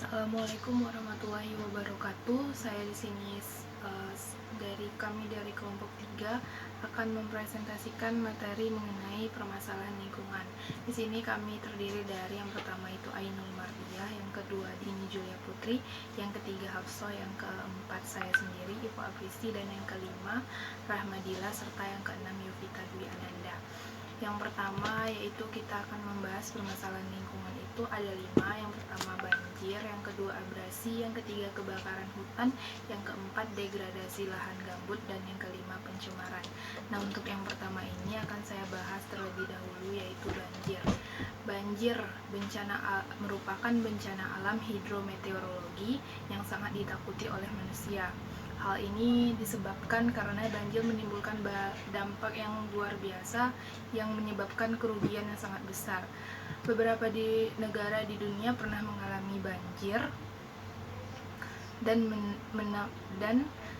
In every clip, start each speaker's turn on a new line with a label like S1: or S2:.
S1: Assalamualaikum warahmatullahi wabarakatuh. Saya di sini dari kelompok 3 akan mempresentasikan materi mengenai permasalahan lingkungan. Di sini kami terdiri dari yang pertama itu Ainul Mardiah, yang kedua Dini Julia Putri, yang ketiga Hafsah, yang keempat saya sendiri Ivo Aprisi, dan yang kelima Rahmadila, serta yang keenam Yovita Dwi Ananda. Yang pertama yaitu kita akan membahas permasalahan lingkungan itu ada 5. Yang pertama banjir, yang kedua abrasi, yang ketiga kebakaran hutan, yang keempat degradasi lahan gambut, dan yang kelima pencemaran. Nah, untuk yang pertama ini akan saya bahas terlebih dahulu yaitu banjir. Banjir merupakan bencana alam hidrometeorologi yang sangat ditakuti oleh manusia. Hal ini disebabkan karena banjir menimbulkan dampak yang luar biasa yang menyebabkan kerugian yang sangat besar. Beberapa negara di dunia pernah mengalami banjir dan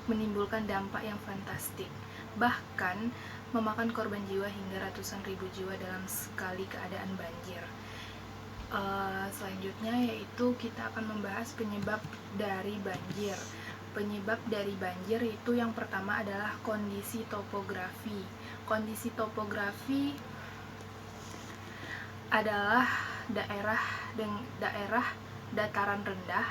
S1: menimbulkan dampak yang fantastik. Bahkan memakan korban jiwa hingga ratusan ribu jiwa dalam sekali keadaan banjir. Selanjutnya yaitu kita akan membahas penyebab dari banjir. Penyebab dari banjir itu yang pertama adalah kondisi topografi. Kondisi topografi adalah daerah dataran rendah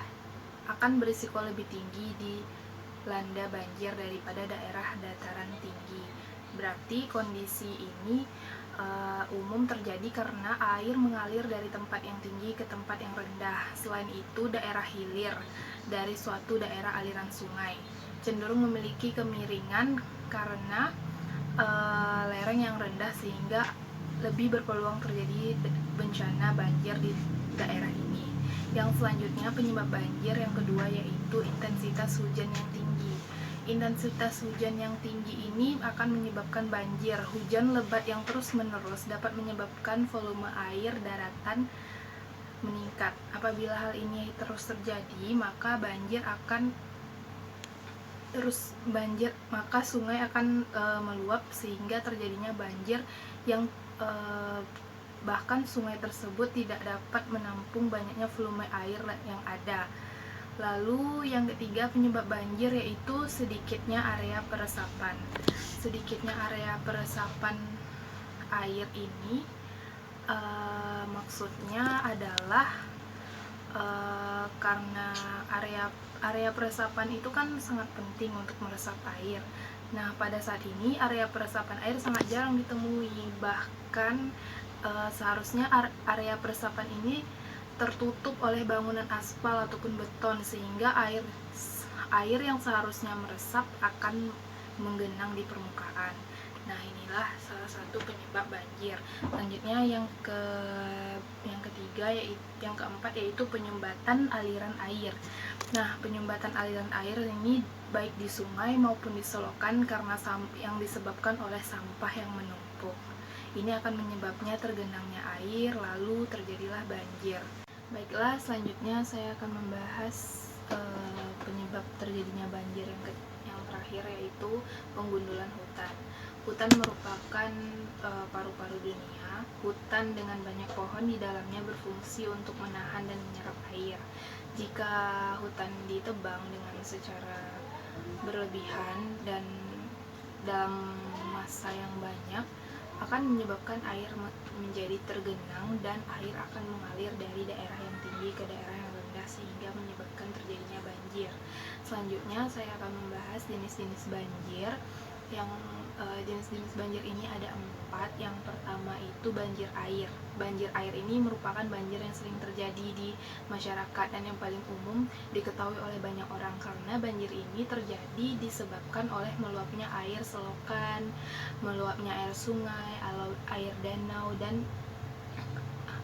S1: akan berisiko lebih tinggi dilanda banjir daripada daerah dataran tinggi. Berarti kondisi ini umum terjadi karena air mengalir dari tempat yang tinggi ke tempat yang rendah. Selain itu, daerah hilir dari suatu daerah aliran sungai cenderung memiliki kemiringan karena lereng yang rendah, sehingga lebih berpeluang terjadi bencana banjir di daerah ini. Yang selanjutnya penyebab banjir yang kedua yaitu intensitas hujan yang tinggi. Intensitas hujan yang tinggi ini akan menyebabkan banjir. Hujan lebat yang terus-menerus dapat menyebabkan volume air daratan meningkat. Apabila hal ini terus terjadi, maka sungai akan meluap sehingga terjadinya banjir yang bahkan sungai tersebut tidak dapat menampung banyaknya volume air yang ada. Lalu yang ketiga penyebab banjir yaitu sedikitnya area peresapan. Sedikitnya area peresapan air ini maksudnya adalah karena area peresapan itu kan sangat penting untuk meresap air. Nah, pada saat ini area peresapan air sangat jarang ditemui. Bahkan seharusnya area peresapan ini tertutup oleh bangunan aspal ataupun beton, sehingga air yang seharusnya meresap akan menggenang di permukaan. Nah, inilah salah satu penyebab banjir. Selanjutnya yang keempat yaitu penyumbatan aliran air. Nah, penyumbatan aliran air ini baik di sungai maupun di selokan karena yang disebabkan oleh sampah yang menumpuk. Ini akan menyebabnya tergenangnya air, lalu terjadilah banjir. Baiklah, selanjutnya saya akan membahas penyebab terjadinya banjir yang terakhir yaitu penggundulan hutan. Hutan merupakan paru-paru dunia. Hutan dengan banyak pohon di dalamnya berfungsi untuk menahan dan menyerap air. Jika hutan ditebang dengan secara berlebihan dan dalam masa yang banyak, akan menyebabkan air menjadi tergenang dan air akan mengalir dari daerah yang tinggi ke daerah yang rendah sehingga menyebabkan terjadinya banjir. Selanjutnya saya akan membahas jenis-jenis banjir. Yang jenis-jenis banjir ini ada 4. Yang pertama itu banjir air. Banjir air ini merupakan banjir yang sering terjadi di masyarakat dan yang paling umum diketahui oleh banyak orang karena banjir ini terjadi disebabkan oleh meluapnya air selokan, meluapnya air sungai, air danau, dan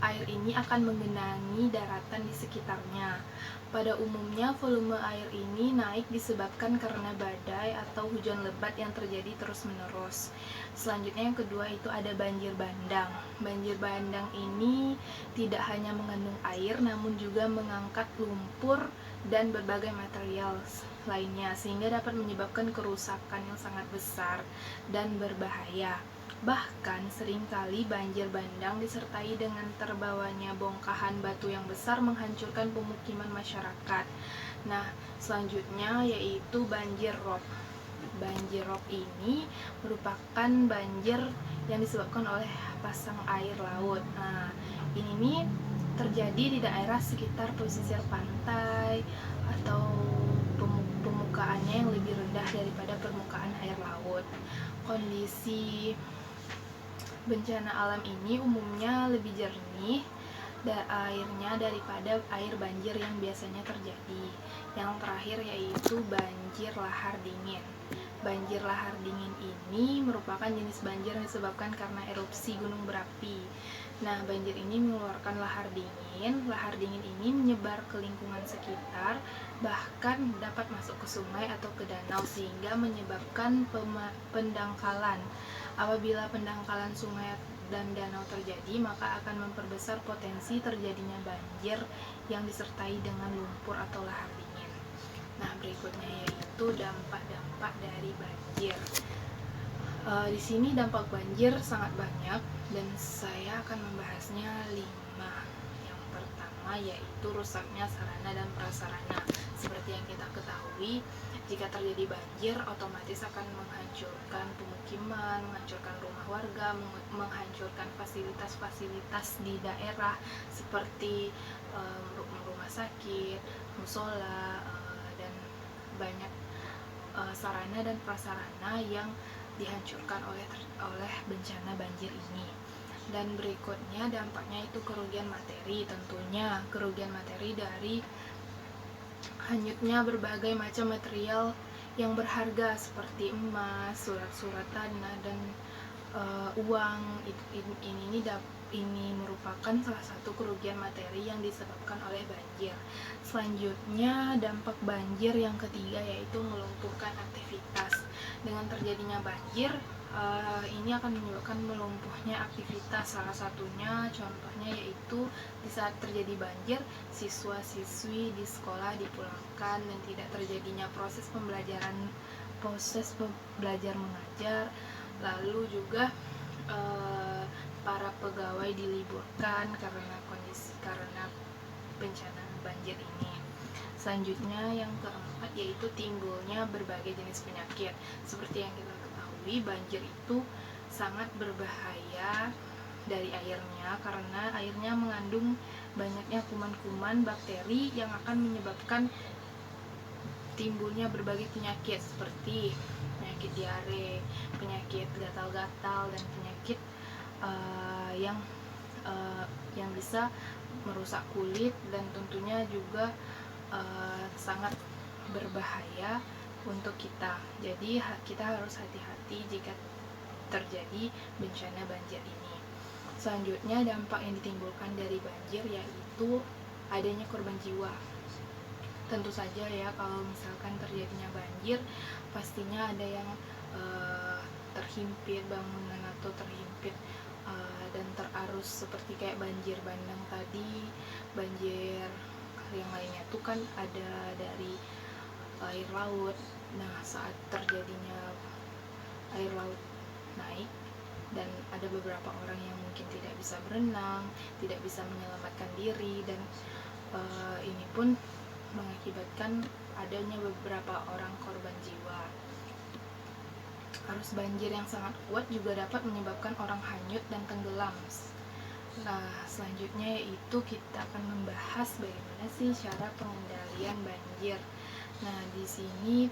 S1: air ini akan menggenangi daratan di sekitarnya. Pada umumnya volume air ini naik disebabkan karena badai atau hujan lebat yang terjadi terus-menerus. Selanjutnya yang kedua itu ada banjir bandang. Banjir bandang ini tidak hanya mengandung air namun juga mengangkat lumpur dan berbagai material lainnya sehingga dapat menyebabkan kerusakan yang sangat besar dan berbahaya. Bahkan seringkali banjir bandang disertai dengan terbawanya bongkahan batu yang besar menghancurkan pemukiman masyarakat. Nah, selanjutnya yaitu banjir rob. Banjir rob ini merupakan banjir yang disebabkan oleh pasang air laut. Nah, ini nih terjadi di daerah sekitar pesisir pantai atau permukaannya yang lebih rendah daripada permukaan air laut. Kondisi bencana alam ini umumnya lebih jernih airnya daripada air banjir yang biasanya terjadi. Yang terakhir yaitu banjir lahar dingin. Banjir lahar dingin ini merupakan jenis banjir yang disebabkan karena erupsi gunung berapi. Nah, banjir ini mengeluarkan lahar dingin. Lahar dingin ini menyebar ke lingkungan sekitar, bahkan dapat masuk ke sungai atau ke danau sehingga menyebabkan pendangkalan. Apabila pendangkalan sungai dan danau terjadi, maka akan memperbesar potensi terjadinya banjir yang disertai dengan lumpur atau lahar dingin. Nah, berikutnya yaitu dampak-dampak dari banjir. Di sini dampak banjir sangat banyak dan saya akan membahasnya 5. Yang pertama yaitu rusaknya sarana dan prasarana. Seperti yang kita ketahui, jika terjadi banjir, otomatis akan menghancurkan pemukiman, menghancurkan rumah warga, menghancurkan fasilitas-fasilitas di daerah seperti rumah sakit, musola, dan banyak sarana dan prasarana yang dihancurkan oleh bencana banjir ini. Dan berikutnya dampaknya itu kerugian materi. Tentunya kerugian materi dari hanyutnya berbagai macam material yang berharga seperti emas, surat-surat tanah, dan uang. Ini merupakan salah satu kerugian materi yang disebabkan oleh banjir. Selanjutnya dampak banjir yang ketiga yaitu melumpuhkan aktivitas. Dengan terjadinya banjir, ini akan menyebabkan melumpuhnya aktivitas. Salah satunya contohnya yaitu di saat terjadi banjir, siswa-siswi di sekolah dipulangkan dan tidak terjadinya proses belajar mengajar. Lalu juga para pegawai diliburkan karena bencana banjir ini. Selanjutnya yang keempat yaitu timbulnya berbagai jenis penyakit. Seperti yang kita ketahui, banjir itu sangat berbahaya dari airnya karena airnya mengandung banyaknya kuman-kuman bakteri yang akan menyebabkan timbulnya berbagai penyakit seperti penyakit diare, penyakit gatal-gatal, dan penyakit yang bisa merusak kulit dan tentunya juga sangat berbahaya untuk kita. Jadi kita harus hati-hati jika terjadi bencana banjir ini. Selanjutnya dampak yang ditimbulkan dari banjir yaitu adanya korban jiwa. Tentu saja ya, kalau misalkan terjadinya banjir pastinya ada yang terhimpit bangunan atau terhimpit dan terarus seperti kayak banjir bandang tadi. Banjir yang lainnya itu kan ada dari air laut. Nah, saat terjadinya air laut naik dan ada beberapa orang yang mungkin tidak bisa berenang, tidak bisa menyelamatkan diri, dan ini pun mengakibatkan adanya beberapa orang korban jiwa. Arus banjir yang sangat kuat juga dapat menyebabkan orang hanyut dan tenggelam. Nah, selanjutnya yaitu kita akan membahas bagaimana sih cara pengendalian banjir. Nah, di sini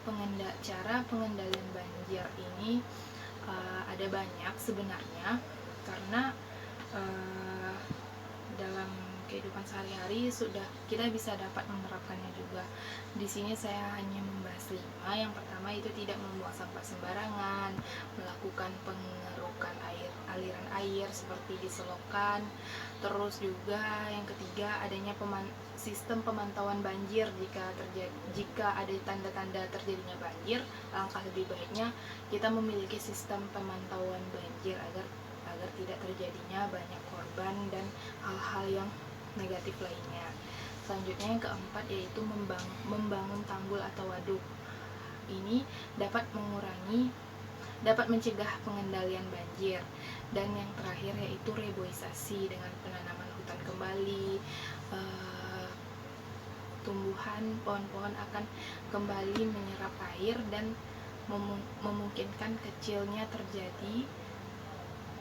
S1: cara pengendalian banjir ini ada banyak sebenarnya, karena dalam kehidupan sehari-hari sudah kita bisa dapat menerapkannya juga. Di sini saya hanya membahas 5. Yang pertama itu tidak membuang sampah sembarangan, melakukan pengerukan aliran air seperti di selokan. Terus juga yang ketiga adanya sistem pemantauan banjir. Jika ada tanda-tanda terjadinya banjir, alangkah lebih baiknya kita memiliki sistem pemantauan banjir agar tidak terjadinya banyak korban dan hal-hal yang negatif lainnya. Selanjutnya yang keempat yaitu membangun tanggul atau waduk. Ini dapat mengurangi dapat mencegah pengendalian banjir. Dan yang terakhir yaitu reboisasi dengan penanaman hutan kembali. Tumbuhan pohon-pohon akan kembali menyerap air dan memungkinkan kecilnya terjadi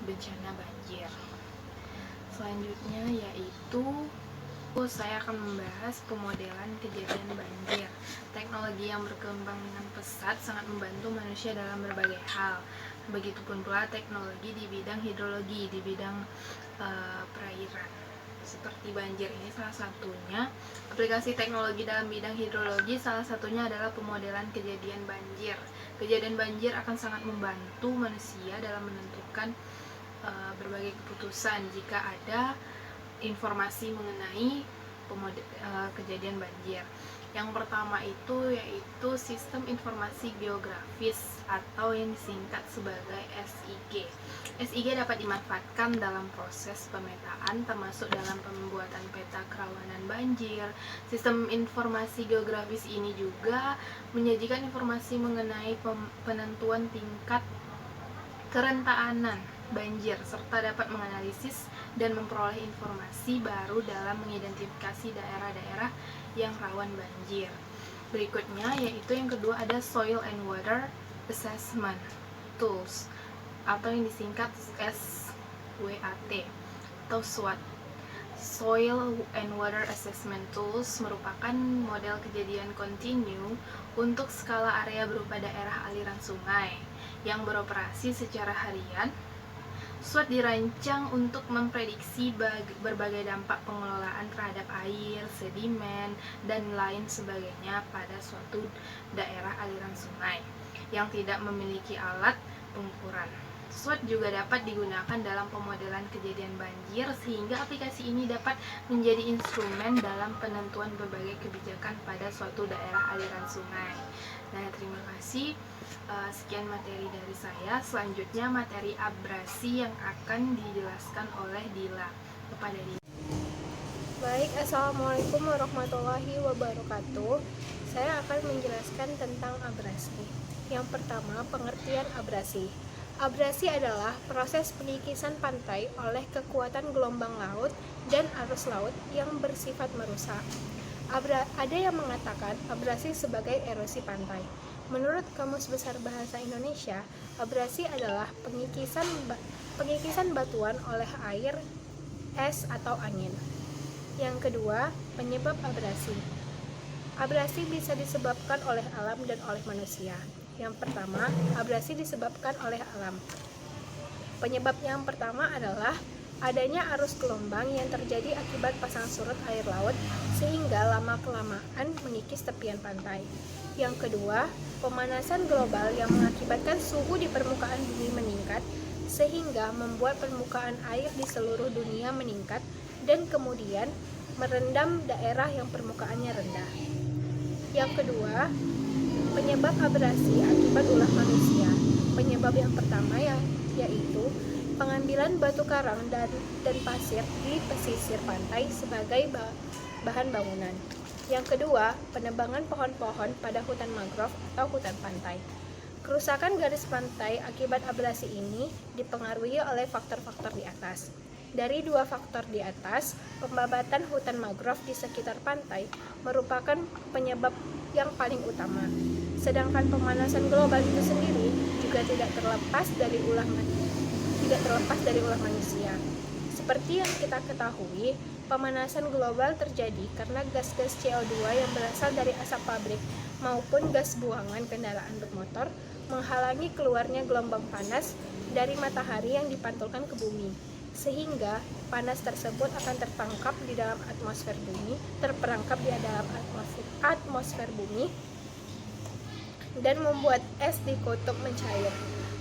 S1: bencana banjir. Selanjutnya yaitu saya akan membahas pemodelan kejadian banjir. Teknologi yang berkembang dengan pesat sangat membantu manusia dalam berbagai hal. Begitupun pula teknologi di bidang hidrologi, di bidang perairan. Seperti banjir ini salah satunya. Aplikasi teknologi dalam bidang hidrologi salah satunya adalah pemodelan kejadian banjir. Kejadian banjir akan sangat membantu manusia dalam menentukan berbagai keputusan jika ada informasi mengenai kejadian banjir. Yang pertama itu yaitu sistem informasi geografis atau yang disingkat sebagai SIG. SIG dapat dimanfaatkan dalam proses pemetaan termasuk dalam pembuatan peta kerawanan banjir. Sistem informasi geografis ini juga menyajikan informasi mengenai penentuan tingkat kerentanan banjir serta dapat menganalisis dan memperoleh informasi baru dalam mengidentifikasi daerah-daerah yang rawan banjir. Berikutnya yaitu yang kedua ada Soil and Water Assessment Tools atau yang disingkat SWAT atau SWAT. Soil and Water Assessment Tools merupakan model kejadian kontinu untuk skala area berupa daerah aliran sungai yang beroperasi secara harian. SWOT dirancang untuk memprediksi berbagai dampak pengelolaan terhadap air, sedimen, dan lain sebagainya pada suatu daerah aliran sungai yang tidak memiliki alat pengukuran. SWOT juga dapat digunakan dalam pemodelan kejadian banjir sehingga aplikasi ini dapat menjadi instrumen dalam penentuan berbagai kebijakan pada suatu daerah aliran sungai. Nah, terima kasih. Sekian materi dari saya. Selanjutnya materi abrasi yang akan dijelaskan oleh Dila. Kepada Dila.
S2: Baik, Assalamualaikum warahmatullahi wabarakatuh. Saya akan menjelaskan tentang abrasi. Yang pertama, pengertian abrasi. Abrasi adalah proses pengikisan pantai oleh kekuatan gelombang laut dan arus laut yang bersifat merusak. Ada yang mengatakan abrasi sebagai erosi pantai. Menurut Kamus Besar Bahasa Indonesia, abrasi adalah pengikisan batuan oleh air, es, atau angin. Yang kedua, penyebab abrasi. Abrasi bisa disebabkan oleh alam dan oleh manusia. Yang pertama, abrasi disebabkan oleh alam. Penyebab yang pertama adalah adanya arus gelombang yang terjadi akibat pasang surut air laut sehingga lama-kelamaan mengikis tepian pantai. Yang kedua, pemanasan global yang mengakibatkan suhu di permukaan bumi meningkat sehingga membuat permukaan air di seluruh dunia meningkat dan kemudian merendam daerah yang permukaannya rendah. Yang kedua, penyebab abrasi akibat ulah manusia. Penyebab yang pertama yaitu pengambilan batu karang dan pasir di pesisir pantai sebagai bahan bangunan. Yang kedua, penebangan pohon-pohon pada hutan mangrove atau hutan pantai. Kerusakan garis pantai akibat abrasi ini dipengaruhi oleh faktor-faktor di atas. Dari dua faktor di atas, pembabatan hutan mangrove di sekitar pantai merupakan penyebab yang paling utama. Sedangkan pemanasan global itu sendiri juga tidak terlepas dari ulah manusia. Seperti yang kita ketahui, pemanasan global terjadi karena gas-gas CO2 yang berasal dari asap pabrik maupun gas buangan kendaraan bermotor menghalangi keluarnya gelombang panas dari matahari yang dipantulkan ke bumi, sehingga panas tersebut akan terperangkap di dalam atmosfer bumi dan membuat es di kutub mencair.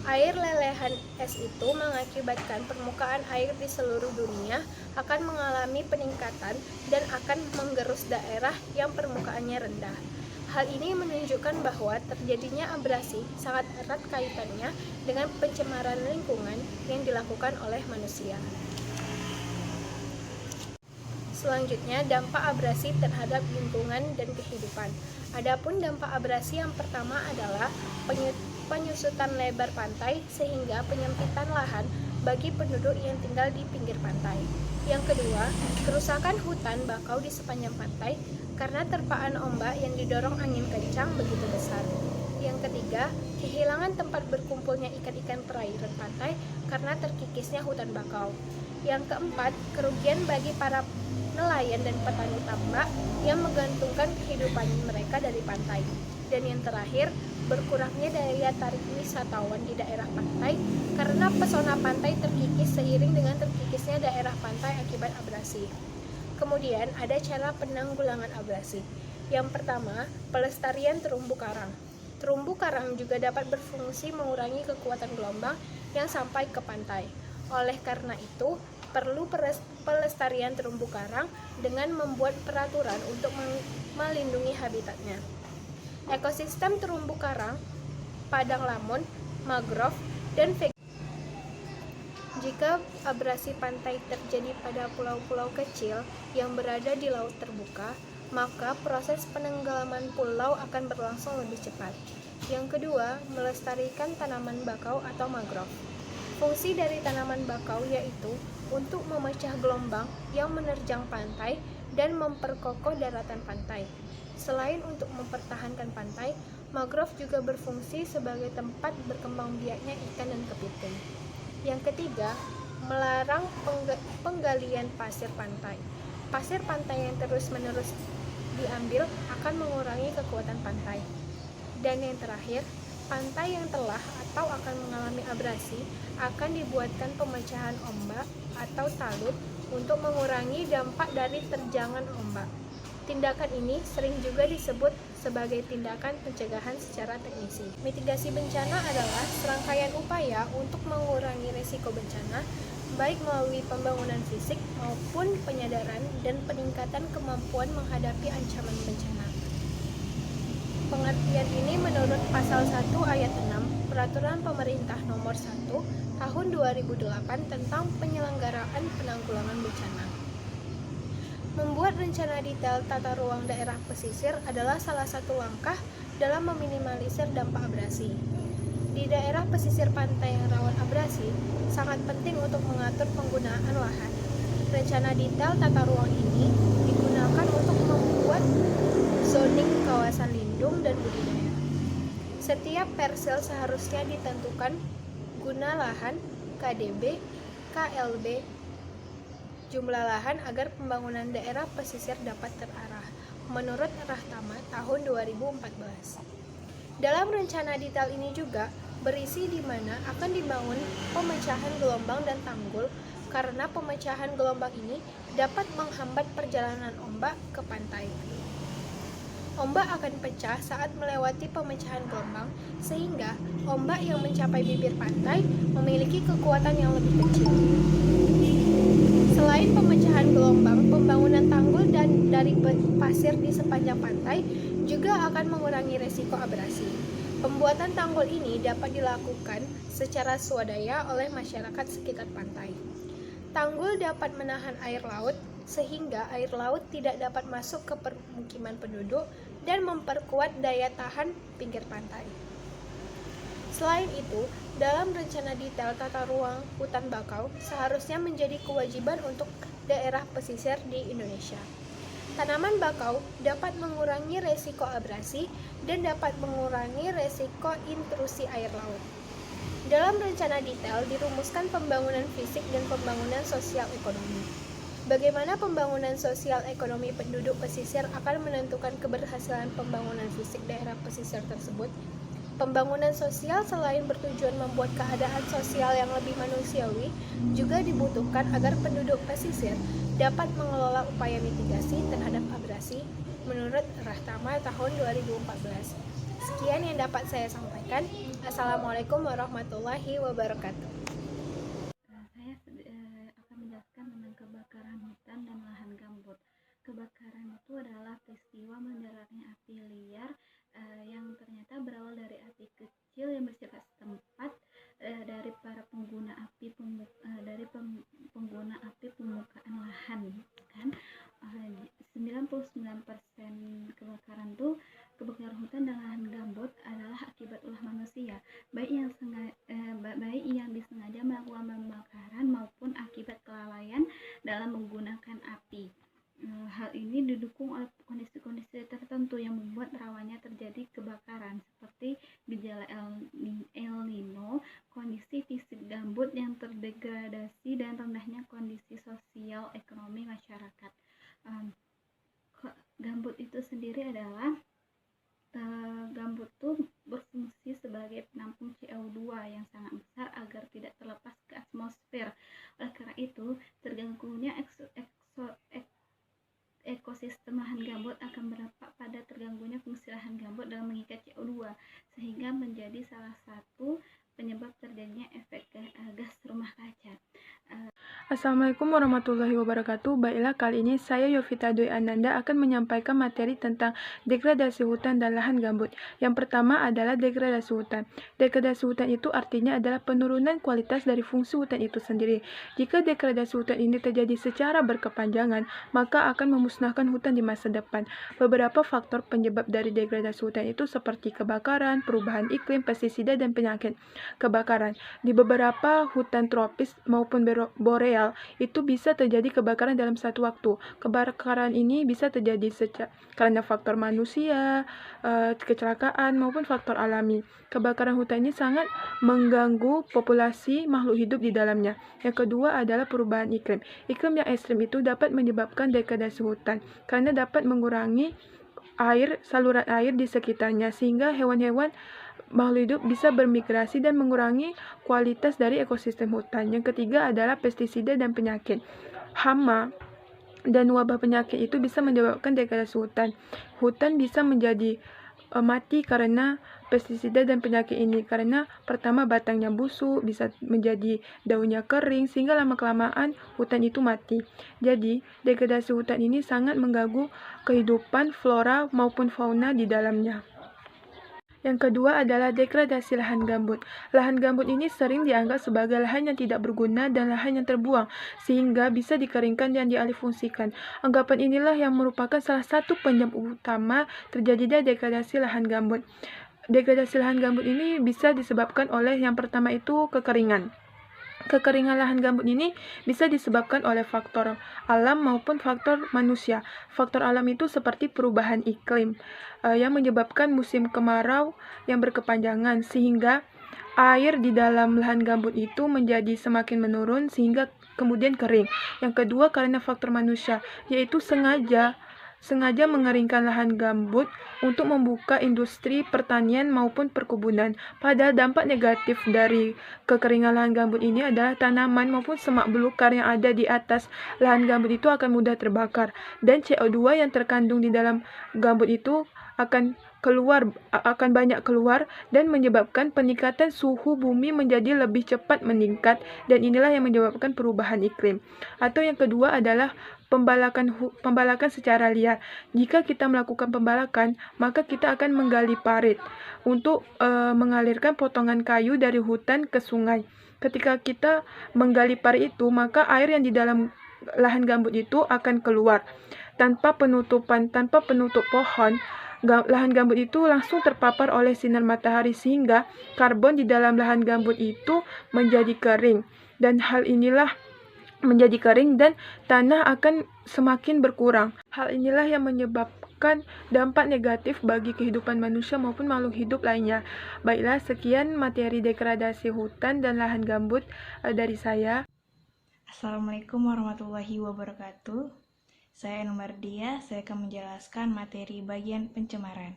S2: Air lelehan es itu mengakibatkan permukaan air di seluruh dunia akan mengalami peningkatan dan akan menggerus daerah yang permukaannya rendah. Hal ini menunjukkan bahwa terjadinya abrasi sangat erat kaitannya dengan pencemaran lingkungan yang dilakukan oleh manusia. Selanjutnya, dampak abrasi terhadap lingkungan dan kehidupan. Adapun dampak abrasi yang pertama adalah penyusutan lebar pantai sehingga penyempitan lahan bagi penduduk yang tinggal di pinggir pantai. Yang kedua, kerusakan hutan bakau di sepanjang pantai karena terpaan ombak yang didorong angin kencang begitu besar. Yang ketiga, kehilangan tempat berkumpulnya ikan-ikan perairan pantai karena terkikisnya hutan bakau. Yang keempat, kerugian bagi para nelayan dan petani tambak yang menggantungkan kehidupan mereka dari pantai. Dan yang terakhir, berkurangnya daya tarik wisatawan di daerah pantai karena pesona pantai terkikis seiring dengan terkikisnya daerah pantai akibat abrasi. Kemudian ada cara penanggulangan abrasi. Yang pertama, pelestarian terumbu karang. Terumbu karang juga dapat berfungsi mengurangi kekuatan gelombang yang sampai ke pantai. Oleh karena itu, perlu pelestarian terumbu karang dengan membuat peraturan untuk melindungi habitatnya. Ekosistem terumbu karang, padang lamun, mangrove, dan vegetasi. Jika abrasi pantai terjadi pada pulau-pulau kecil yang berada di laut terbuka, maka proses penenggelaman pulau akan berlangsung lebih cepat. Yang kedua, melestarikan tanaman bakau atau mangrove. Fungsi dari tanaman bakau yaitu untuk memecah gelombang yang menerjang pantai dan memperkokoh daratan pantai. Selain untuk mempertahankan pantai, mangrove juga berfungsi sebagai tempat berkembang biaknya ikan dan kepiting. Yang ketiga, melarang penggalian pasir pantai. Pasir pantai yang terus-menerus diambil akan mengurangi kekuatan pantai. Dan yang terakhir, pantai yang telah atau akan mengalami abrasi akan dibuatkan pemecahan ombak atau talud untuk mengurangi dampak dari terjangan ombak. Tindakan ini sering juga disebut sebagai tindakan pencegahan secara teknisi. Mitigasi bencana adalah serangkaian upaya untuk mengurangi risiko bencana, baik melalui pembangunan fisik maupun penyadaran dan peningkatan kemampuan menghadapi ancaman bencana. Pengertian ini menurut Pasal 1 Ayat 6 Peraturan Pemerintah Nomor 1 Tahun 2008 tentang penyelenggaraan penanggulangan bencana. Membuat rencana detail tata ruang daerah pesisir adalah salah satu langkah dalam meminimalisir dampak abrasi. Di daerah pesisir pantai yang rawan abrasi, sangat penting untuk mengatur penggunaan lahan. Rencana detail tata ruang ini digunakan untuk membuat zoning kawasan lindung dan budidaya. Setiap persel seharusnya ditentukan guna lahan, KDB, KLB, jumlah lahan agar pembangunan daerah pesisir dapat terarah, menurut Rahtama tahun 2014. Dalam rencana detail ini juga berisi di mana akan dibangun pemecahan gelombang dan tanggul karena pemecahan gelombang ini dapat menghambat perjalanan ombak ke pantai. Ombak akan pecah saat melewati pemecahan gelombang, sehingga ombak yang mencapai bibir pantai memiliki kekuatan yang lebih kecil. Selain pemecahan gelombang, pembangunan tanggul dan dari pasir di sepanjang pantai juga akan mengurangi risiko abrasi. Pembuatan tanggul ini dapat dilakukan secara swadaya oleh masyarakat sekitar pantai. Tanggul dapat menahan air laut, sehingga air laut tidak dapat masuk ke permukiman penduduk dan memperkuat daya tahan pinggir pantai. Selain itu, dalam rencana detail tata ruang hutan bakau seharusnya menjadi kewajiban untuk daerah pesisir di Indonesia. Tanaman bakau dapat mengurangi resiko abrasi dan dapat mengurangi resiko intrusi air laut. Dalam rencana detail dirumuskan pembangunan fisik dan pembangunan sosial ekonomi. Bagaimana pembangunan sosial ekonomi penduduk pesisir akan menentukan keberhasilan pembangunan fisik daerah pesisir tersebut. Pembangunan sosial selain bertujuan membuat keadaan sosial yang lebih manusiawi, juga dibutuhkan agar penduduk pesisir dapat mengelola upaya mitigasi terhadap abrasi menurut Rahtama tahun 2014. Sekian yang dapat saya sampaikan. Assalamualaikum warahmatullahi wabarakatuh.
S3: Saya akan menjelaskan tentang kebakaran hutan dan lahan gambut. Kebakaran itu adalah peristiwa menjalarnya api liar yang ternyata berawal dari api kecil yang bersifat setempat dari para pengguna api pengguna api permukaan lahan, kan? 99% kebakaran hutan dan lahan gambut adalah akibat ulah manusia. kondisi tertentu yang membuat rawannya terjadi kebakaran, seperti gejala El Nino, kondisi fisik gambut yang terdegradasi, dan rendahnya kondisi sosial ekonomi masyarakat. Gambut itu sendiri adalah gambut itu berfungsi sebagai penampung CO2 yang sangat besar agar tidak terlepas ke atmosfer. Oleh karena itu, terganggunya ekosistem lahan gambut akan berdampak pada terganggunya fungsi lahan gambut dalam mengikat CO2, sehingga menjadi salah satu penyebab terjadinya efek gas rumah kaca.
S4: Assalamualaikum warahmatullahi wabarakatuh. Baiklah, kali ini saya Yovita Dwi Ananda akan menyampaikan materi tentang degradasi hutan dan lahan gambut. Yang pertama adalah degradasi hutan. Degradasi hutan itu artinya adalah penurunan kualitas dari fungsi hutan itu sendiri. Jika degradasi hutan ini terjadi secara berkepanjangan, maka akan memusnahkan hutan di masa depan. Beberapa faktor penyebab dari degradasi hutan itu seperti kebakaran, perubahan iklim, pestisida, dan penyakit. Kebakaran. Di beberapa hutan tropis maupun boreal itu bisa terjadi kebakaran dalam satu waktu. Kebakaran ini bisa terjadi karena faktor manusia, kecelakaan, maupun faktor alami. Kebakaran hutan ini sangat mengganggu populasi makhluk hidup di dalamnya. Yang kedua adalah perubahan iklim. Iklim yang ekstrim itu dapat menyebabkan degradasi hutan karena dapat mengurangi saluran air di sekitarnya, sehingga hewan-hewan makhluk hidup bisa bermigrasi dan mengurangi kualitas dari ekosistem hutan. Yang ketiga adalah pestisida dan penyakit. Hama dan wabah penyakit itu bisa menyebabkan degradasi hutan. Hutan bisa menjadi mati karena pestisida dan penyakit ini, karena pertama batangnya busuk, bisa menjadi daunnya kering, sehingga lama-kelamaan hutan itu mati. Jadi, degradasi hutan ini sangat mengganggu kehidupan flora maupun fauna di dalamnya. Yang kedua adalah degradasi lahan gambut. Lahan gambut ini sering dianggap sebagai lahan yang tidak berguna dan lahan yang terbuang, sehingga bisa dikeringkan dan dialihfungsikan. Anggapan inilah yang merupakan salah satu penyebab utama terjadinya degradasi lahan gambut. Degradasi lahan gambut ini bisa disebabkan oleh yang pertama itu kekeringan. Kekeringan lahan gambut ini bisa disebabkan oleh faktor alam maupun faktor manusia. Faktor alam itu seperti perubahan iklim yang menyebabkan musim kemarau yang berkepanjangan, sehingga air di dalam lahan gambut itu menjadi semakin menurun sehingga kemudian kering. Yang kedua karena faktor manusia, yaitu sengaja mengeringkan lahan gambut untuk membuka industri pertanian maupun perkebunan. Padahal dampak negatif dari kekeringan lahan gambut ini adalah tanaman maupun semak belukar yang ada di atas lahan gambut itu akan mudah terbakar, dan CO2 yang terkandung di dalam gambut itu akan banyak keluar dan menyebabkan peningkatan suhu bumi menjadi lebih cepat meningkat, dan inilah yang menyebabkan perubahan iklim. Atau yang kedua adalah pembalakan secara liar. Jika kita melakukan pembalakan, maka kita akan menggali parit untuk mengalirkan potongan kayu dari hutan ke sungai. Ketika kita menggali parit itu, maka air yang di dalam lahan gambut itu akan keluar. Tanpa penutup pohon, lahan gambut itu langsung terpapar oleh sinar matahari, sehingga karbon di dalam lahan gambut itu menjadi kering. Dan hal inilah menjadi kering dan tanah akan semakin berkurang. Hal inilah yang menyebabkan dampak negatif bagi kehidupan manusia maupun makhluk hidup lainnya. Baiklah, sekian materi degradasi hutan dan lahan gambut dari saya.
S5: Assalamualaikum warahmatullahi wabarakatuh. Saya Numardia, saya akan menjelaskan materi bagian pencemaran.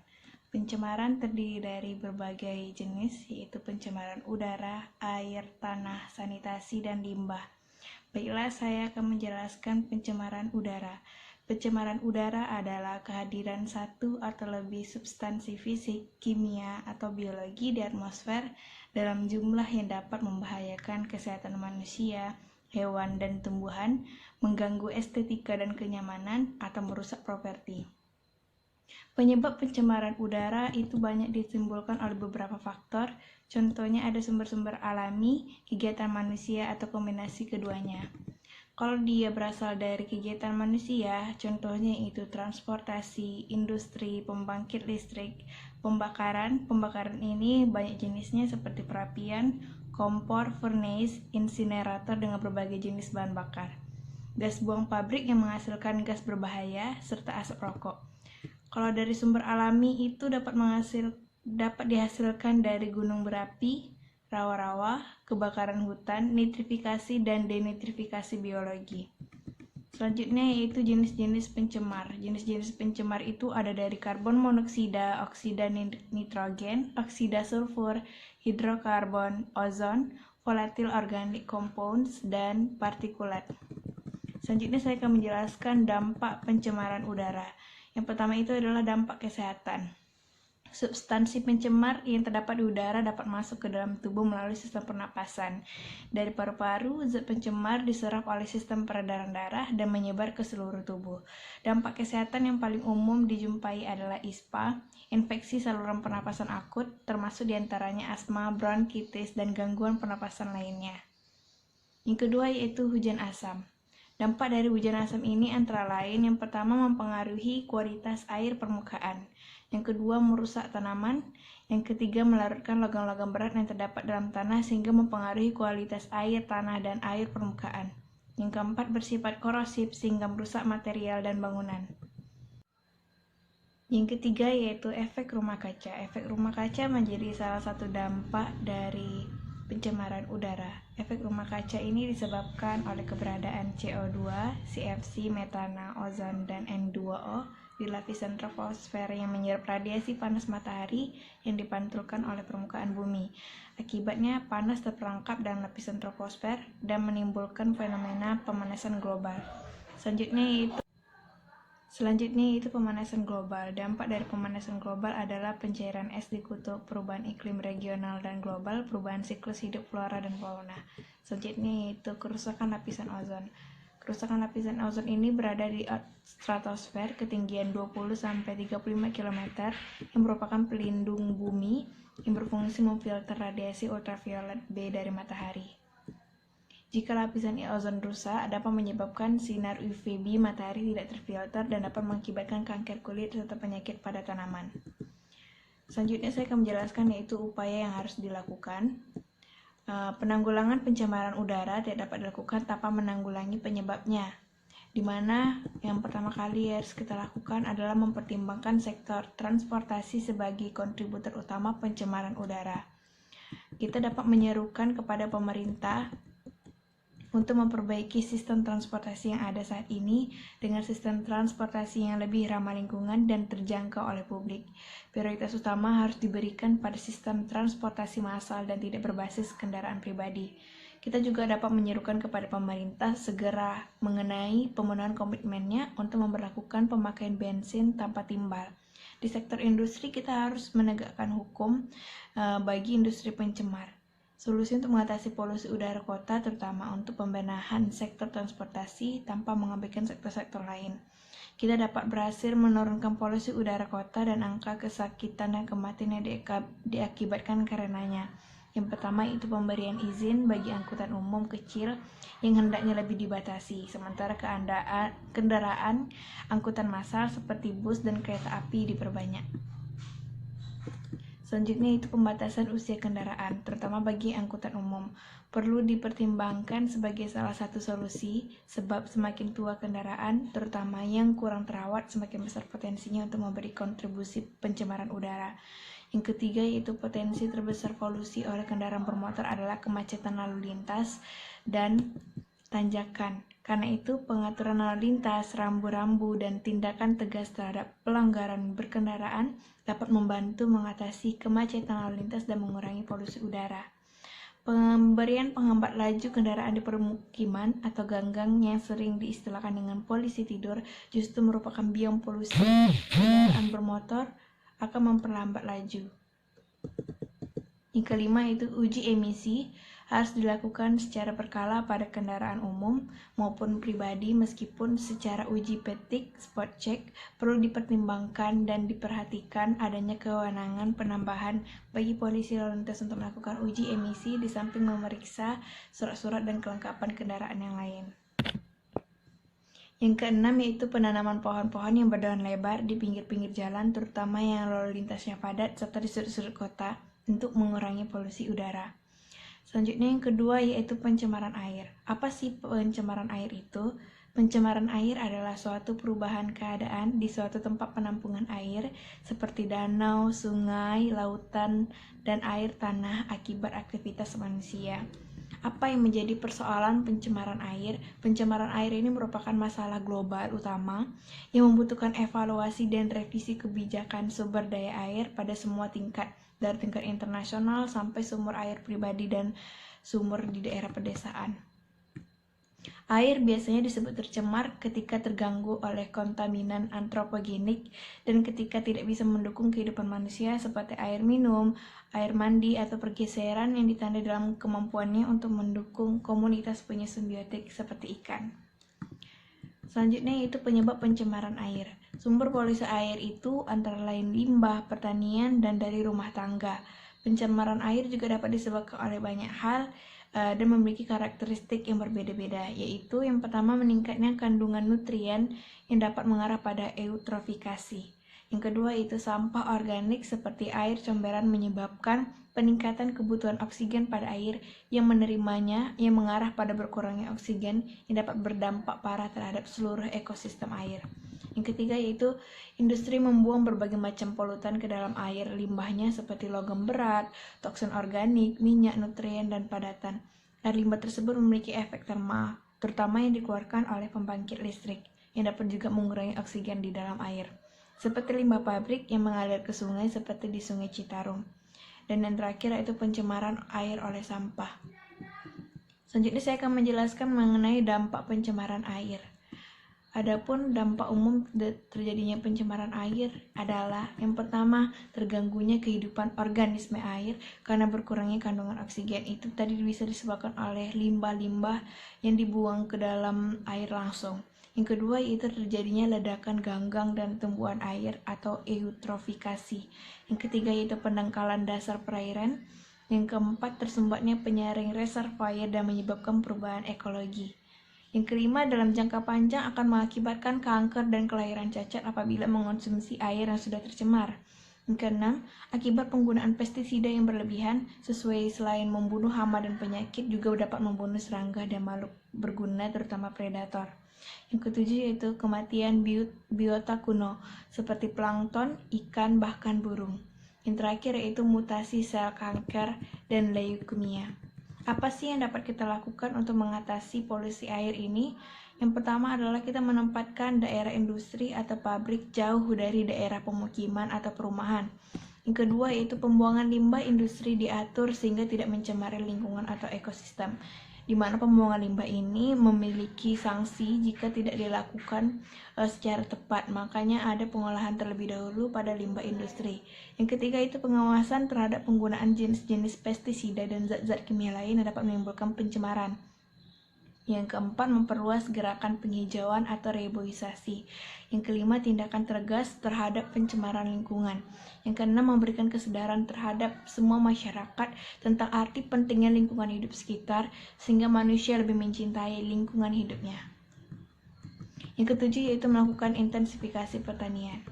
S5: Pencemaran terdiri dari berbagai jenis, yaitu pencemaran udara, air, tanah, sanitasi, dan limbah. Baiklah, saya akan menjelaskan pencemaran udara. Pencemaran udara adalah kehadiran satu atau lebih substansi fisik, kimia, atau biologi di atmosfer dalam jumlah yang dapat membahayakan kesehatan manusia, hewan, dan tumbuhan, mengganggu estetika dan kenyamanan, atau merusak properti. Penyebab pencemaran udara itu banyak ditimbulkan oleh beberapa faktor. Contohnya ada sumber-sumber alami, kegiatan manusia, atau kombinasi keduanya. Kalau dia berasal dari kegiatan manusia, contohnya itu transportasi, industri, pembangkit listrik, pembakaran. Pembakaran ini banyak jenisnya seperti perapian, kompor, furnace, insinerator dengan berbagai jenis bahan bakar. Gas buang pabrik yang menghasilkan gas berbahaya, serta asap rokok. Kalau dari sumber alami itu dapat dihasilkan dari gunung berapi, rawa-rawa, kebakaran hutan, nitrifikasi, dan denitrifikasi biologi. Selanjutnya yaitu jenis-jenis pencemar. Jenis-jenis pencemar itu ada dari karbon monoksida, oksida nitrogen, oksida sulfur, hidrokarbon, ozon, volatile organic compounds, dan partikulat. Selanjutnya saya akan menjelaskan dampak pencemaran udara. Yang pertama itu adalah dampak kesehatan. Substansi pencemar yang terdapat di udara dapat masuk ke dalam tubuh melalui sistem pernapasan. Dari paru-paru, zat pencemar diserap oleh sistem peredaran darah dan menyebar ke seluruh tubuh. Dampak kesehatan yang paling umum dijumpai adalah ISPA, infeksi saluran pernapasan akut, termasuk diantaranya asma, bronkitis, dan gangguan pernapasan lainnya. Yang kedua yaitu hujan asam. Dampak dari hujan asam ini antara lain yang pertama mempengaruhi kualitas air permukaan. Yang kedua merusak tanaman, yang ketiga melarutkan logam-logam berat yang terdapat dalam tanah sehingga mempengaruhi kualitas air tanah dan air permukaan. Yang keempat bersifat korosif sehingga merusak material dan bangunan. Yang ketiga yaitu efek rumah kaca. Efek rumah kaca menjadi salah satu dampak dari pencemaran udara. Efek rumah kaca ini disebabkan oleh keberadaan CO2, CFC, metana, ozon, dan N2O di lapisan troposfer yang menyerap radiasi panas matahari yang dipantulkan oleh permukaan bumi. Akibatnya, panas terperangkap dalam lapisan troposfer dan menimbulkan fenomena pemanasan global. Selanjutnya yaitu pemanasan global. Dampak dari pemanasan global adalah pencairan es di kutub, perubahan iklim regional dan global, perubahan siklus hidup flora dan fauna. Selanjutnya yaitu kerusakan lapisan ozon. Kerusakan lapisan ozon ini berada di stratosfer ketinggian 20-35 km yang merupakan pelindung bumi yang berfungsi memfilter radiasi ultraviolet B dari matahari. Jika lapisan ozon rusak, dapat menyebabkan sinar UVB matahari tidak terfilter dan dapat mengakibatkan kanker kulit serta penyakit pada tanaman. Selanjutnya saya akan menjelaskan yaitu upaya yang harus dilakukan. Penanggulangan pencemaran udara tidak dapat dilakukan tanpa menanggulangi penyebabnya, di mana yang pertama kali harus kita lakukan adalah mempertimbangkan sektor transportasi sebagai kontributor utama pencemaran udara. Kita dapat menyerukan kepada pemerintah untuk memperbaiki sistem transportasi yang ada saat ini dengan sistem transportasi yang lebih ramah lingkungan dan terjangkau oleh publik. Prioritas utama harus diberikan pada sistem transportasi massal dan tidak berbasis kendaraan pribadi. Kita juga dapat menyerukan kepada pemerintah segera mengenai pemenuhan komitmennya untuk memberlakukan pemakaian bensin tanpa timbal. Di sektor industri kita harus menegakkan hukum bagi industri pencemar. Solusi untuk mengatasi polusi udara kota terutama untuk pembenahan sektor transportasi tanpa mengabaikan sektor-sektor lain. Kita dapat berhasil menurunkan polusi udara kota dan angka kesakitan dan kematian yang diakibatkan karenanya. Yang pertama itu pemberian izin bagi angkutan umum kecil yang hendaknya lebih dibatasi, sementara kendaraan angkutan massal seperti bus dan kereta api diperbanyak. Selanjutnya itu pembatasan usia kendaraan, terutama bagi angkutan umum. Perlu dipertimbangkan sebagai salah satu solusi, sebab semakin tua kendaraan, terutama yang kurang terawat, semakin besar potensinya untuk memberi kontribusi pencemaran udara. Yang ketiga yaitu potensi terbesar polusi oleh kendaraan bermotor adalah kemacetan lalu lintas dan tanjakan. Karena itu, pengaturan lalu lintas, rambu-rambu, dan tindakan tegas terhadap pelanggaran berkendaraan dapat membantu mengatasi kemacetan lalu lintas dan mengurangi polusi udara. Pemberian penghambat laju kendaraan di permukiman atau ganggang yang sering diistilahkan dengan polisi tidur justru merupakan biang polusi. Kendaraan bermotor akan memperlambat laju. Yang kelima yaitu uji emisi harus dilakukan secara berkala pada kendaraan umum maupun pribadi meskipun secara uji petik spot check perlu dipertimbangkan dan diperhatikan adanya kewenangan penambahan bagi polisi lalu lintas untuk melakukan uji emisi di samping memeriksa surat-surat dan kelengkapan kendaraan yang lain. Yang keenam yaitu penanaman pohon-pohon yang berdaun lebar di pinggir-pinggir jalan terutama yang lalu lintasnya padat serta di sudut-sudut kota untuk mengurangi polusi udara. Selanjutnya yang kedua yaitu pencemaran air. Apa sih pencemaran air itu? Pencemaran air adalah suatu perubahan keadaan di suatu tempat penampungan air seperti danau, sungai, lautan, dan air tanah akibat aktivitas manusia. Apa yang menjadi persoalan pencemaran air? Pencemaran air ini merupakan masalah global utama yang membutuhkan evaluasi dan revisi kebijakan sumber daya air pada semua tingkat, dari tingkat internasional sampai sumber air pribadi dan sumber di daerah pedesaan. Air biasanya disebut tercemar ketika terganggu oleh kontaminan antropogenik dan ketika tidak bisa mendukung kehidupan manusia seperti air minum, air mandi, atau pergeseran yang ditandai dalam kemampuannya untuk mendukung komunitas penyimbiotik seperti ikan. Selanjutnya yaitu penyebab pencemaran air. Sumber polusi air itu antara lain limbah, pertanian, dan dari rumah tangga. Pencemaran air juga dapat disebabkan oleh banyak hal dan memiliki karakteristik yang berbeda-beda, yaitu yang pertama meningkatnya kandungan nutrien yang dapat mengarah pada eutrofikasi. Yang kedua itu sampah organik seperti air comberan menyebabkan peningkatan kebutuhan oksigen pada air yang menerimanya yang mengarah pada berkurangnya oksigen yang dapat berdampak parah terhadap seluruh ekosistem air. Yang ketiga yaitu industri membuang berbagai macam polutan ke dalam air, limbahnya seperti logam berat, toksin organik, minyak, nutrien, dan padatan. Air limbah tersebut memiliki efek termal, terutama yang dikeluarkan oleh pembangkit listrik, yang dapat juga mengurangi oksigen di dalam air. Seperti limbah pabrik yang mengalir ke sungai seperti di Sungai Citarum. Dan yang terakhir yaitu pencemaran air oleh sampah. Selanjutnya saya akan menjelaskan mengenai dampak pencemaran air. Adapun dampak umum terjadinya pencemaran air adalah yang pertama terganggunya kehidupan organisme air karena berkurangnya kandungan oksigen. Itu tadi bisa disebabkan oleh limbah-limbah yang dibuang ke dalam air langsung. Yang kedua yaitu terjadinya ledakan ganggang dan tumbuhan air atau eutrofikasi. Yang ketiga yaitu pendangkalan dasar perairan. Yang keempat tersumbatnya penyaring reservoir dan menyebabkan perubahan ekologi. Yang kelima, dalam jangka panjang akan mengakibatkan kanker dan kelahiran cacat apabila mengonsumsi air yang sudah tercemar. Yang keenam, akibat penggunaan pestisida yang berlebihan sesuai selain membunuh hama dan penyakit juga dapat membunuh serangga dan makhluk berguna terutama predator. Yang ketujuh yaitu kematian biota kuno seperti plankton, ikan, bahkan burung. Yang terakhir yaitu mutasi sel kanker dan leukemia. Apa sih yang dapat kita lakukan untuk mengatasi polusi air ini? Yang pertama adalah kita menempatkan daerah industri atau pabrik jauh dari daerah pemukiman atau perumahan. Yang kedua yaitu pembuangan limbah industri diatur sehingga tidak mencemari lingkungan atau ekosistem, di mana pembuangan limbah ini memiliki sanksi jika tidak dilakukan secara tepat. Makanya ada pengolahan terlebih dahulu pada limbah industri. Yang ketiga itu pengawasan terhadap penggunaan jenis-jenis pestisida dan zat-zat kimia lain yang dapat menimbulkan pencemaran. Yang keempat, memperluas gerakan penghijauan atau reboisasi. Yang kelima, tindakan tegas terhadap pencemaran lingkungan. Yang keenam, memberikan kesadaran terhadap semua masyarakat tentang arti pentingnya lingkungan hidup sekitar, sehingga manusia lebih mencintai lingkungan hidupnya. Yang ketujuh, yaitu melakukan intensifikasi pertanian.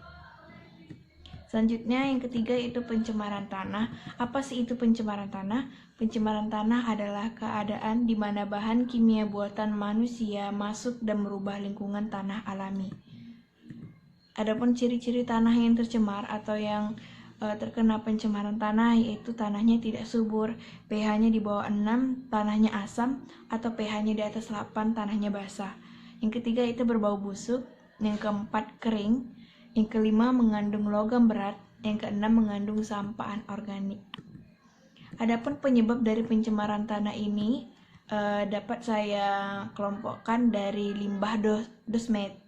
S5: Selanjutnya, yang ketiga yaitu pencemaran tanah. Apa sih itu pencemaran tanah? Pencemaran tanah adalah keadaan di mana bahan kimia buatan manusia masuk dan merubah lingkungan tanah alami. Adapun ciri-ciri tanah yang tercemar atau yang terkena pencemaran tanah yaitu tanahnya tidak subur, pH-nya di bawah 6, tanahnya asam, atau pH-nya di atas 8, tanahnya basah. Yang ketiga itu berbau busuk. Yang keempat kering. Yang kelima mengandung logam berat. Yang keenam mengandung sampah anorganik. Adapun penyebab dari pencemaran tanah ini dapat saya kelompokkan dari limbah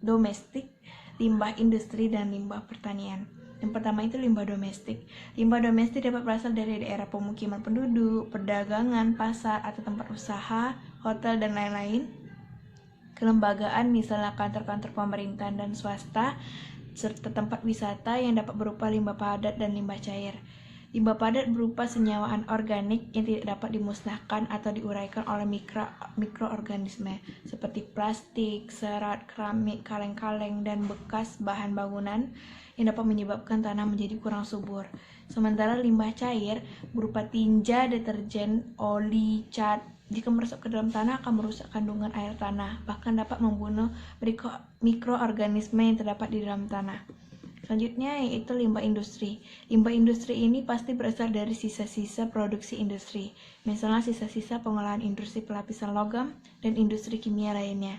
S5: domestik, limbah industri, dan limbah pertanian. Yang pertama itu limbah domestik. Limbah domestik dapat berasal dari daerah pemukiman penduduk, perdagangan, pasar, atau tempat usaha, hotel, dan lain-lain. Kelembagaan misalnya kantor-kantor pemerintahan dan swasta, serta tempat wisata yang dapat berupa limbah padat dan limbah cair. Limbah padat berupa senyawa anorganik yang tidak dapat dimusnahkan atau diuraikan oleh mikroorganisme seperti plastik, serat, keramik, kaleng-kaleng, dan bekas bahan bangunan yang dapat menyebabkan tanah menjadi kurang subur. Sementara limbah cair berupa tinja, deterjen, oli, cat, jika meresap ke dalam tanah akan merusak kandungan air tanah, bahkan dapat membunuh mikroorganisme yang terdapat di dalam tanah. Selanjutnya yaitu limbah industri. Limbah industri ini pasti berasal dari sisa-sisa produksi industri, misalnya sisa-sisa pengolahan industri pelapisan logam dan industri kimia lainnya.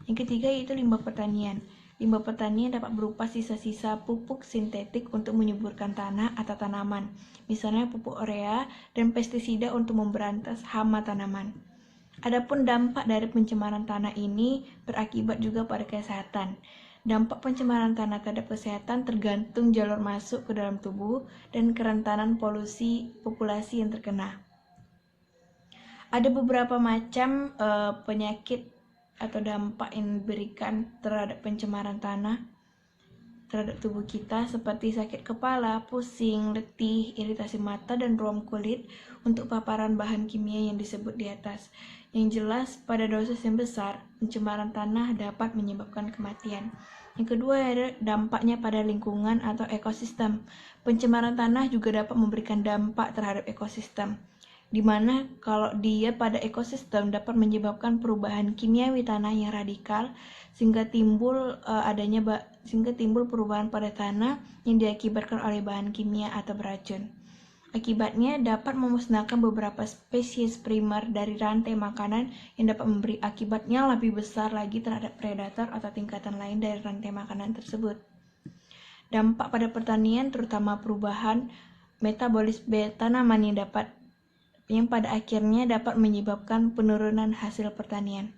S5: Yang ketiga yaitu limbah pertanian. Limbah pertanian dapat berupa sisa-sisa pupuk sintetik untuk menyuburkan tanah atau tanaman, misalnya pupuk urea dan pestisida untuk memberantas hama tanaman. Adapun dampak dari pencemaran tanah ini berakibat juga pada kesehatan. Dampak pencemaran tanah terhadap kesehatan tergantung jalur masuk ke dalam tubuh dan kerentanan polusi populasi yang terkena. Ada beberapa macam penyakit atau dampak yang diberikan terhadap pencemaran tanah terhadap tubuh kita, seperti sakit kepala, pusing, letih, iritasi mata, dan ruam kulit untuk paparan bahan kimia yang disebut di atas. Yang jelas, pada dosis yang besar, pencemaran tanah dapat menyebabkan kematian. Yang kedua adalah dampaknya pada lingkungan atau ekosistem. Pencemaran tanah juga dapat memberikan dampak terhadap ekosistem, di mana kalau dia pada ekosistem dapat menyebabkan perubahan kimiawi tanah yang radikal sehingga timbul perubahan pada tanah yang diakibatkan oleh bahan kimia atau beracun. Akibatnya dapat memusnahkan beberapa spesies primer dari rantai makanan yang dapat memberi akibatnya lebih besar lagi terhadap predator atau tingkatan lain dari rantai makanan tersebut. Dampak pada pertanian terutama perubahan metabolisme tanaman yang pada akhirnya dapat menyebabkan penurunan hasil pertanian.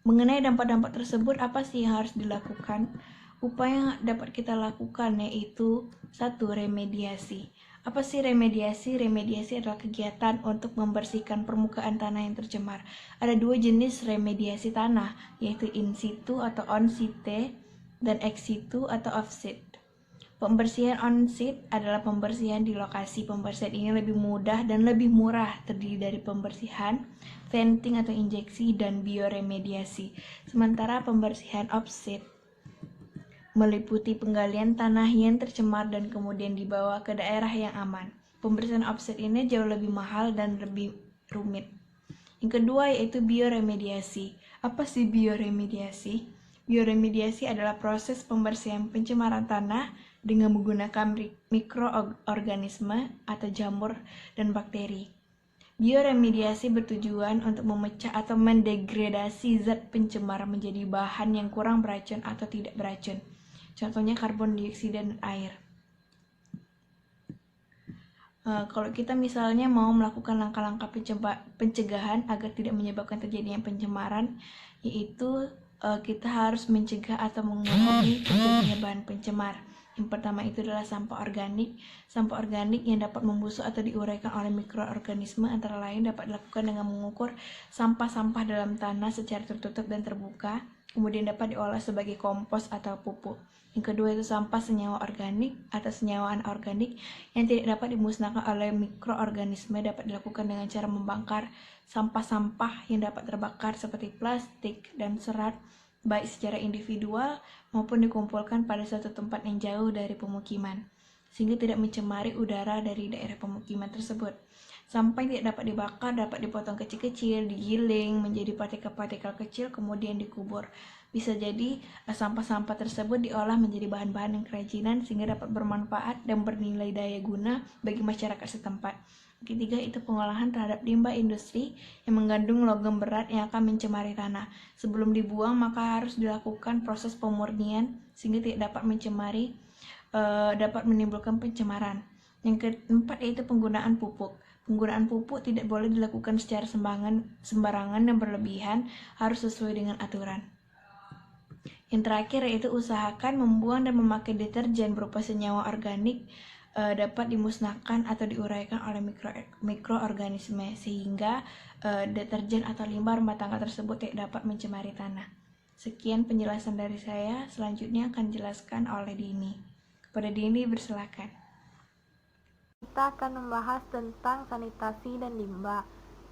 S5: Mengenai dampak-dampak tersebut, apa sih yang harus dilakukan? Upaya yang dapat kita lakukan yaitu 1. Remediasi. Apa sih remediasi? Remediasi adalah kegiatan untuk membersihkan permukaan tanah yang tercemar. Ada 2 jenis remediasi tanah, yaitu in situ atau on site dan ex situ atau off site. Pembersihan on-site adalah pembersihan di lokasi. Pembersihan ini lebih mudah dan lebih murah, terdiri dari pembersihan, venting atau injeksi, dan bioremediasi. Sementara pembersihan off-site meliputi penggalian tanah yang tercemar dan kemudian dibawa ke daerah yang aman. Pembersihan off-site ini jauh lebih mahal dan lebih rumit. Yang kedua yaitu bioremediasi. Apa sih bioremediasi? Bioremediasi adalah proses pembersihan pencemaran tanah dengan menggunakan mikroorganisme atau jamur dan bakteri. Bioremediasi bertujuan untuk memecah atau mendegradasi zat pencemar menjadi bahan yang kurang beracun atau tidak beracun. Contohnya karbon dioksida dan air. Kalau kita misalnya mau melakukan langkah-langkah pencegahan agar tidak menyebabkan terjadinya pencemaran, yaitu kita harus mencegah atau mengurangi terjadinya bahan pencemar. Yang pertama itu adalah sampah organik. Sampah organik yang dapat membusuk atau diuraikan oleh mikroorganisme antara lain dapat dilakukan dengan mengukur sampah-sampah dalam tanah secara tertutup dan terbuka, kemudian dapat diolah sebagai kompos atau pupuk. Yang kedua itu sampah senyawa organik atau senyawa anorganik yang tidak dapat dimusnahkan oleh mikroorganisme dapat dilakukan dengan cara membakar sampah-sampah yang dapat terbakar seperti plastik dan serat, baik secara individual maupun dikumpulkan pada suatu tempat yang jauh dari pemukiman, sehingga tidak mencemari udara dari daerah pemukiman tersebut. Sampah yang tidak dapat dibakar dapat dipotong kecil-kecil, digiling menjadi partikel-partikel kecil, kemudian dikubur. Bisa jadi sampah-sampah tersebut diolah menjadi bahan-bahan yang kerajinan sehingga dapat bermanfaat dan bernilai daya guna bagi masyarakat setempat. Ketiga itu pengolahan terhadap limbah industri yang mengandung logam berat yang akan mencemari tanah. Sebelum dibuang maka harus dilakukan proses pemurnian sehingga tidak dapat dapat menimbulkan pencemaran. Yang keempat yaitu penggunaan pupuk. Penggunaan pupuk tidak boleh dilakukan secara sembarangan dan berlebihan, harus sesuai dengan aturan. Yang terakhir yaitu usahakan membuang dan memakai deterjen berupa senyawa organik dapat dimusnahkan atau diuraikan oleh mikroorganisme sehingga deterjen atau limbah rumah tangga tersebut tidak dapat mencemari tanah. Sekian penjelasan dari saya, selanjutnya akan dijelaskan oleh Dini. Kepada Dini, bersilakan.
S6: kita akan membahas tentang sanitasi dan limbah.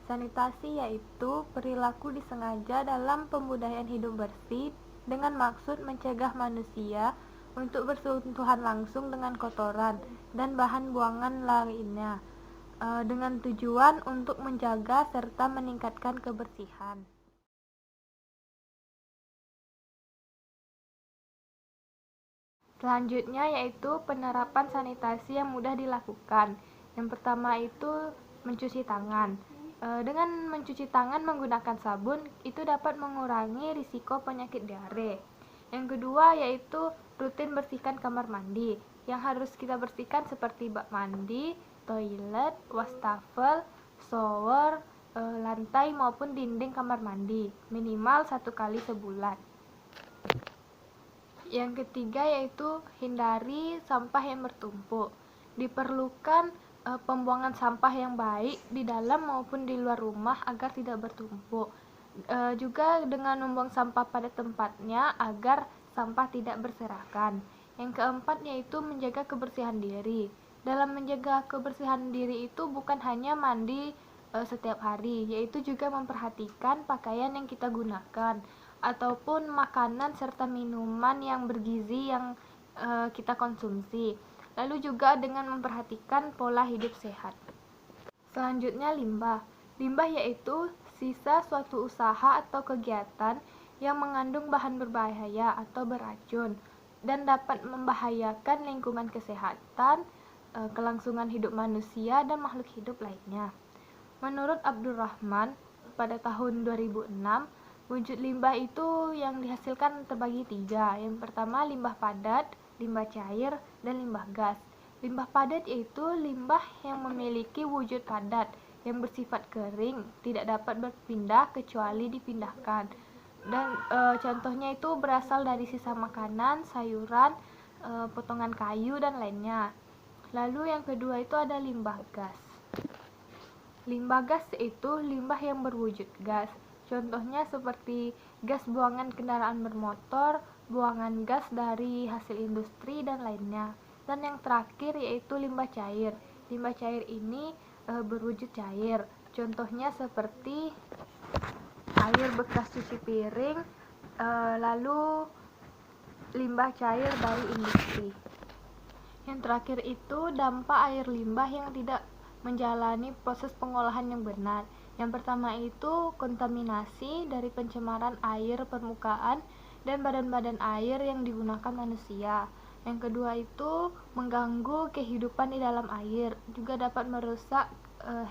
S6: Sanitasi yaitu perilaku disengaja dalam pembudayaan hidup bersih dengan maksud mencegah manusia untuk bersentuhan langsung dengan kotoran dan bahan buangan lainnya, dengan tujuan untuk menjaga serta meningkatkan kebersihan. Selanjutnya yaitu penerapan sanitasi yang mudah dilakukan. Yang pertama itu mencuci tangan. Dengan mencuci tangan menggunakan sabun itu dapat mengurangi risiko penyakit diare. Yang kedua yaitu rutin bersihkan kamar mandi. Yang harus kita bersihkan seperti bak mandi, toilet, wastafel, shower, lantai maupun dinding kamar mandi minimal 1 kali sebulan. Yang ketiga yaitu hindari sampah yang bertumpuk. Diperlukan pembuangan sampah yang baik di dalam maupun di luar rumah agar tidak bertumpuk. Juga dengan membuang sampah pada tempatnya agar sampah tidak berserakan. Yang keempat yaitu menjaga kebersihan diri. Dalam menjaga kebersihan diri itu bukan hanya mandi setiap hari, yaitu juga memperhatikan pakaian yang kita gunakan ataupun makanan serta minuman yang bergizi yang kita konsumsi. Lalu juga dengan memperhatikan pola hidup sehat. Selanjutnya limbah. Limbah yaitu sisa suatu usaha atau kegiatan yang mengandung bahan berbahaya atau beracun dan dapat membahayakan lingkungan kesehatan, kelangsungan hidup manusia dan makhluk hidup lainnya. Menurut Abdurrahman pada tahun 2006, wujud limbah itu yang dihasilkan terbagi 3. Yang pertama limbah padat, limbah cair, dan limbah gas. Limbah padat yaitu limbah yang memiliki wujud padat, yang bersifat kering, tidak dapat berpindah kecuali dipindahkan. Dan contohnya itu berasal dari sisa makanan, sayuran, potongan kayu, dan lainnya. Lalu yang kedua itu ada limbah gas. Limbah gas itu limbah yang berwujud gas. Contohnya seperti gas buangan kendaraan bermotor, buangan gas dari hasil industri, dan lainnya. Dan yang terakhir yaitu limbah cair. Limbah cair ini berwujud cair. Contohnya seperti air bekas cuci piring, lalu limbah cair dari industri. Yang terakhir itu dampak air limbah yang tidak menjalani proses pengolahan yang benar. Yang pertama itu kontaminasi dari pencemaran air permukaan dan badan-badan air yang digunakan manusia. Yang kedua itu mengganggu kehidupan di dalam air, juga dapat merusak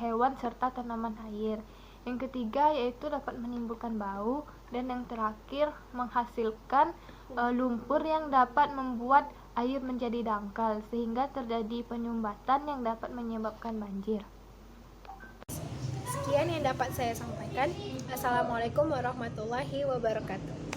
S6: hewan serta tanaman air. Yang ketiga yaitu dapat menimbulkan bau, dan yang terakhir menghasilkan lumpur yang dapat membuat air menjadi dangkal sehingga terjadi penyumbatan yang dapat menyebabkan banjir.
S2: Sekian yang dapat saya sampaikan. Assalamualaikum warahmatullahi wabarakatuh.